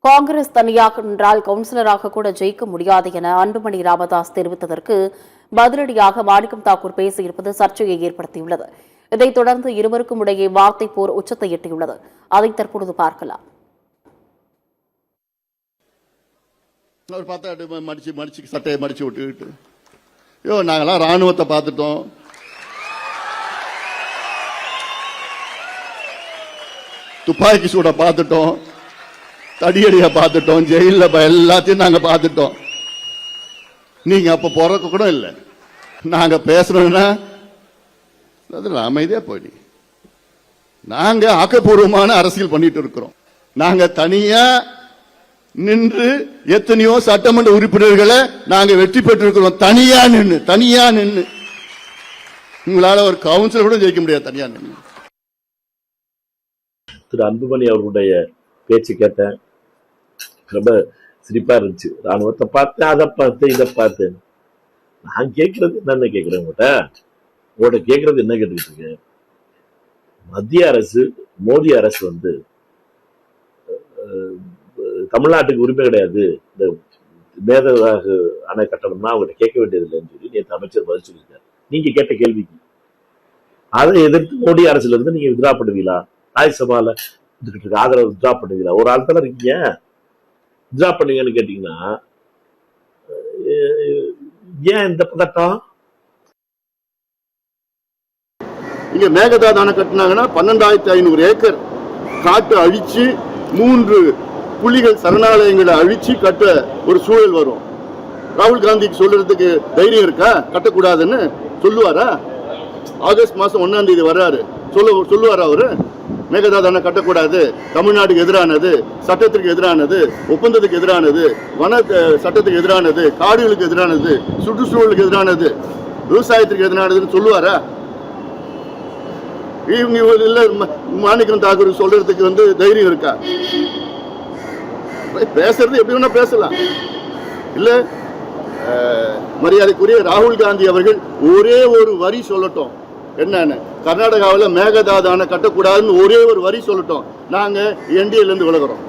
காங்கிரஸ் தனியாக நின்றால் கவுன்சிலராக கூட ஜெயிக்க முடியாது என அன்புமணி ராமதாஸ் தெரிவித்ததற்கு பதிலடியாக மாணிக்கம் தாக்கூர் பேசியிருப்பது சர்ச்சையை ஏற்படுத்தியுள்ளது. இதைத் தொடர்ந்து இருவருக்கும் இடையே வார்த்தை போர் உச்சத்தை எட்டியுள்ளது. அதை தற்பொழுது பார்க்கலாம். அவர் பார்த்தா மடிச்சு சட்டையை மடிச்சு விட்டுக்கிட்டு நாங்களாம் ராணுவத்தை பார்த்துட்டோம், துப்பாக்கி சூட பார்த்துட்டோம், தடியடிய பார்த்துட்டோம், ஜெயில எல்லாத்தையும் நாங்க பார்த்துட்டோம். நீங்க அப்ப பிறக்க கூட இல்லை. நாங்க பேசுறோம்னா அமைதியா போயிடு. நாங்க ஆக்கப்பூர்வமான அரசியல் பண்ணிட்டு இருக்கிறோம். நாங்க தனியா நின்று எத்தனையோ சட்டமன்ற உறுப்பினர்களை நாங்க வெற்றி பெற்றிருக்கிறோம். தனியா நின்று உங்களால ஒரு கவுன்சிலர் கூட ஜெயிக்க முடியாது. தனியா நின்று திரு அன்புமணி அவர்களுடைய பேச்சு கேட்டேன், ரொம்ப சிரிப்பா இருந்துச்சு. ராணுவத்தை பார்த்தேன், அதை பார்த்தேன், இதை பார்த்தேன். நான் கேட்கறது என்னன்னு கேட்கிறேன் உங்கள்கிட்ட கேட்கறது என்ன கேட்டுக்கிட்டு இருக்கேன். மத்திய அரசு, மோடி அரசு தமிழ்நாட்டுக்கு உரிமை கிடையாது, இந்த மேகதாது அணை கட்டணம்னா அவங்ககிட்ட கேட்க வேண்டியது இல்லைன்னு சொல்லி நேற்று அமைச்சர் பதில் சொல்லியிருக்காரு. நீங்க கேட்ட கேள்விக்கு அதை எதிர்த்து மோடி அரசுல இருந்து நீங்க வித்ரா பண்ணுவீங்களா? ராஜ்யசபால ஆதரவு வித்ரா பண்ணுவீங்களா? ஒரு ஆள் தானே இருக்கீங்க, வித்ரா பண்ணுவீங்கன்னு கேட்டீங்கன்னா ஏன் இந்த பதட்டம்? இங்க மேகதாது அணை கட்டினாங்கன்னா 12,500 ஏக்கர் காட்டு அழிச்சு 3 புலிகள் சரணாலயங்களை அழிச்சு கட்ட ஒரு சூழல் வரும். ராகுல் காந்திக்கு சொல்றதுக்கு தைரியம் இருக்கா? கட்டக்கூடாதுன்னு சொல்லுவாரா? ஆகஸ்ட் மாசம் 1ஆம் தேதி வர்றாரு, சொல்லுவாரா அவரு? மேகதாது அணை கட்டக்கூடாது, தமிழ்நாட்டுக்கு எதிரானது, சட்டத்திற்கு எதிரானது, ஒப்பந்தத்துக்கு எதிரானது, வன சட்டத்துக்கு எதிரானது, காடுகளுக்கு எதிரானது, சுற்றுச்சூழலுக்கு எதிரானது, விவசாயத்திற்கு எதிரானதுன்னு சொல்லுவாரா? இவங்க இல்ல மாணிக்கம் தாக்கூர் சொல்றதுக்கு தைரியம் இருக்கா? பேசுறது எப்படி வேணா பேசலாம். இல்ல மரியாதைக்குரிய ராகுல் காந்தி அவர்கள் ஒரே ஒரு வரி சொல்லட்டும். என்னன்னு, கர்நாடகாவில் மேகதாது அணை கட்டக்கூடாதுன்னு ஒரே ஒரு வரி சொல்லட்டும். நாங்க என்டிஏல இருந்து விலகுறோம்.